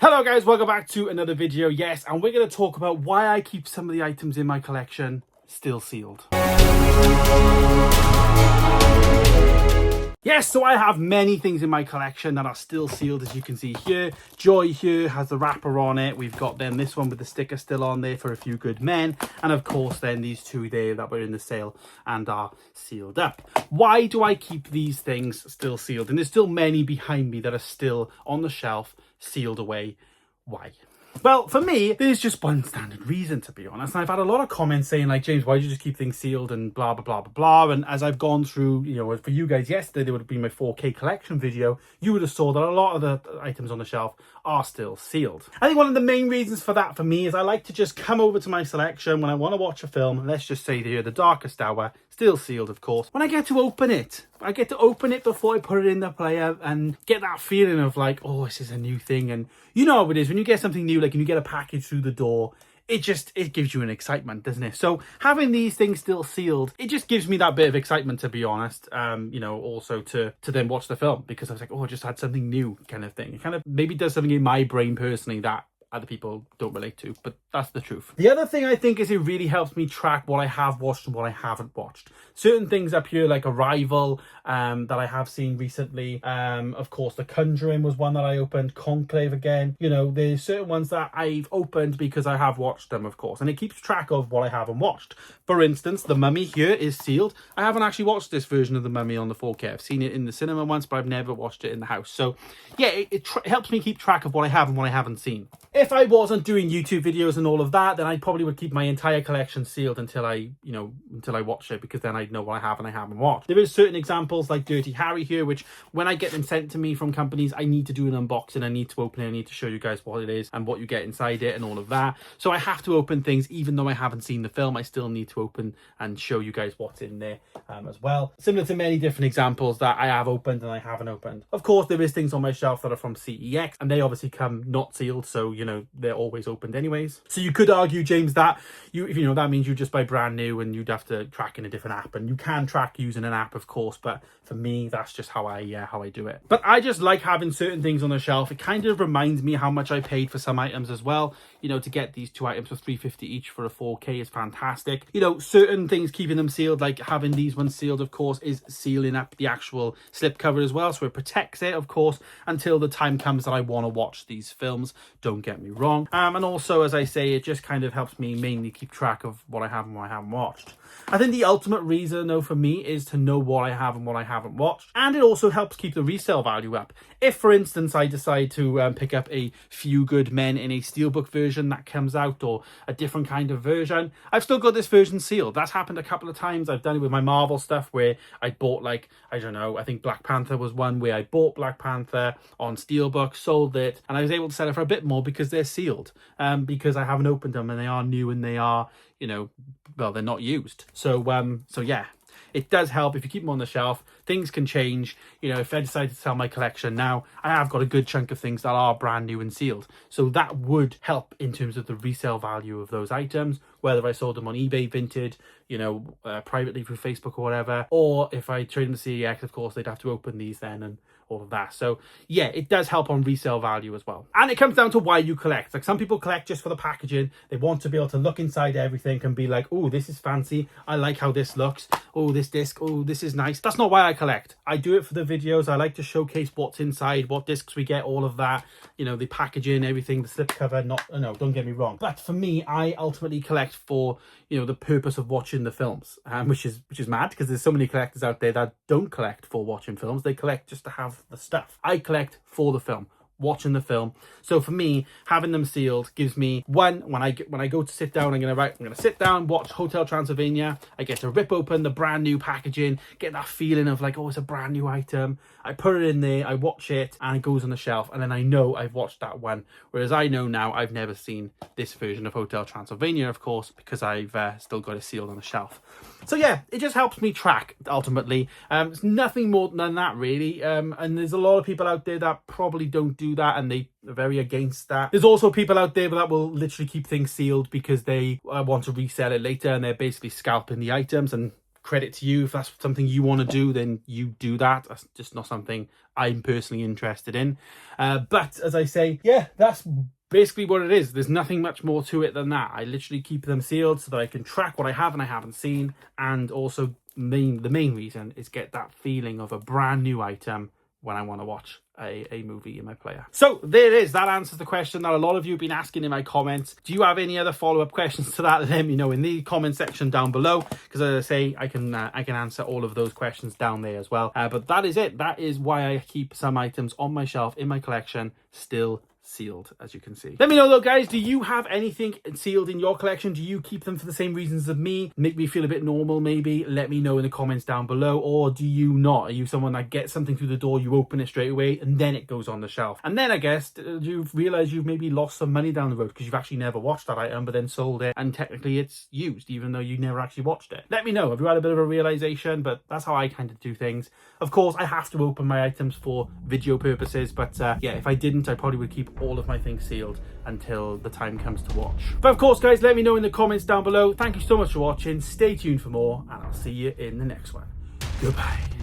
Hello guys, welcome back to another video. Yes, and we're going to talk about why I keep some of the items in my collection still sealed. Yes, so I have many things in my collection that are still sealed, as you can see here. Joy here has the wrapper on it. We've got then this one with the sticker still on there for A Few Good Men. And of course then these two there that were in the sale and are sealed up. Why do I keep these things still sealed? And there's still many behind me that are still on the shelf, sealed away. Why? Well, for me, there's just one standard reason, to be honest. And I've had a lot of comments saying, like, James, why do you just keep things sealed and blah, blah, blah, blah, blah. And as I've gone through, you know, for you guys yesterday, there would have been my 4K collection video. You would have saw that a lot of the items on the shelf are still sealed. I think one of the main reasons for that for me is I like to just come over to my selection when I want to watch a film. Let's just say here, The Darkest Hour, still sealed, of course. When I get to open it, I get to open it before I put it in the player and get that feeling of like, oh, this is a new thing. And you know how it is when you get something new, like when you get a package through the door, it gives you an excitement, doesn't it? So having these things still sealed, it just gives me that bit of excitement, to be honest. You know, also to then watch the film, because I was like, oh, I just had something new kind of thing. It kind of maybe does something in my brain personally that other people don't relate to, but that's the truth. The other thing I think is it really helps me track what I have watched and what I haven't watched. Certain things up here like Arrival that I have seen recently. Of course, The Conjuring was one that I opened. Conclave again. You know, there's certain ones that I've opened because I have watched them, of course, and it keeps track of what I haven't watched. For instance, The Mummy here is sealed. I haven't actually watched this version of The Mummy on the 4K. I've seen it in the cinema once, but I've never watched it in the house. So yeah, it helps me keep track of what I have and what I haven't seen. If I wasn't doing YouTube videos and all of that, then I probably would keep my entire collection sealed until I watch it, because then I'd know what I have and I haven't watched. There is certain examples like Dirty Harry here, which when I get them sent to me from companies, I need to do an unboxing. I need to open it. I need to show you guys what it is and what you get inside it and all of that. So I have to open things, even though I haven't seen the film. I still need to open and show you guys what's in there as well. Similar to many different examples that I have opened and I haven't opened. Of course, there is things on my shelf that are from CEX, and they obviously come not sealed, so you know they're always opened anyways. So you could argue, James, that that means you just buy brand new and you'd have to track in a different app, and you can track using an app, of course, but for me that's just how I do it. But I just like having certain things on the shelf. It kind of reminds me how much I paid for some items as well. You know, to get these two items for $3.50 each for a 4K is fantastic. You know, certain things, keeping them sealed, like having these ones sealed, of course, is sealing up the actual slipcover as well, so it protects it, of course, until the time comes that I want to watch these films. Don't get me wrong. And also, as I say, it just kind of helps me mainly keep track of what I have and what I haven't watched. I think the ultimate reason, though, for me is to know what I have and what I haven't watched. And it also helps keep the resale value up. If, for instance, I decide to pick up A Few Good Men in a steelbook version that comes out, or a different kind of version, I've still got this version sealed. That's happened a couple of times. I've done it with my Marvel stuff where I bought, like, I don't know, I think Black Panther was one where I bought Black Panther on steelbook, sold it, and I was able to sell it for a bit more because they're sealed. Because I haven't opened them and they are new and they are, you know, well, they're not used. So yeah, it does help if you keep them on the shelf. Things can change. You know, if I decide to sell my collection now, I have got a good chunk of things that are brand new and sealed. So that would help in terms of the resale value of those items, whether I sold them on eBay vintage, you know, privately through Facebook or whatever, or if I trade them to CEX, of course, they'd have to open these then and all of that. So yeah, it does help on resale value as well. And it comes down to why you collect. Like, some people collect just for the packaging. They want to be able to look inside everything and be like, oh, this is fancy. I like how this looks. Oh, this disc. Oh, this is nice. That's not why I collect. I do it for the videos. I like to showcase what's inside, what discs we get, all of that. You know, the packaging, everything, the slipcover. No, don't get me wrong. But for me, I ultimately collect for, you know, the purpose of watching the films, which is mad, because there's so many collectors out there that don't collect for watching films. They collect just to have the stuff. I collect for the film, watching the film. So for me, having them sealed gives me, one, when I go to sit down, I'm gonna sit down, watch Hotel Transylvania. I get to rip open the brand new packaging, get that feeling of like, oh, it's a brand new item. I put it in there, I watch it, and it goes on the shelf, and then I know I've watched that one. Whereas I know now I've never seen this version of Hotel Transylvania, of course, because I've still got it sealed on the shelf. So yeah, it just helps me track, ultimately. It's nothing more than that, really. And there's a lot of people out there that probably don't do that, and they are very against that. There's also people out there that will literally keep things sealed because they want to resell it later, and they're basically scalping the items, and credit to you. If that's something you want to do, then you do that. That's just not something I'm personally interested in. But as I say, yeah, that's basically what it is. There's nothing much more to it than that. I literally keep them sealed so that I can track what I have and I haven't seen, and also the main reason is get that feeling of a brand new item when I want to watch a movie in my player. So there it is. That answers the question that a lot of you have been asking in my comments. Do you have any other follow-up questions to that? Let me know in the comment section down below, because as I say, I can answer all of those questions down there as well. But that is it. That is why I keep some items on my shelf in my collection still sealed, as you can see. Let me know though, guys, do you have anything sealed in your collection? Do you keep them for the same reasons as me? Make me feel a bit normal, maybe? Let me know in the comments down below. Or do you not? Are you someone that gets something through the door, you open it straight away, and then it goes on the shelf? And then I guess you've realized you've maybe lost some money down the road because you've actually never watched that item, but then sold it, and technically it's used, even though you never actually watched it. Let me know. Have you had a bit of a realization? But that's how I kind of do things. Of course, I have to open my items for video purposes, but yeah, if I didn't, I probably would keep all of my things sealed until the time comes to watch. But of course, guys, let me know in the comments down below. Thank you so much for watching. Stay tuned for more, and I'll see you in the next one. Goodbye.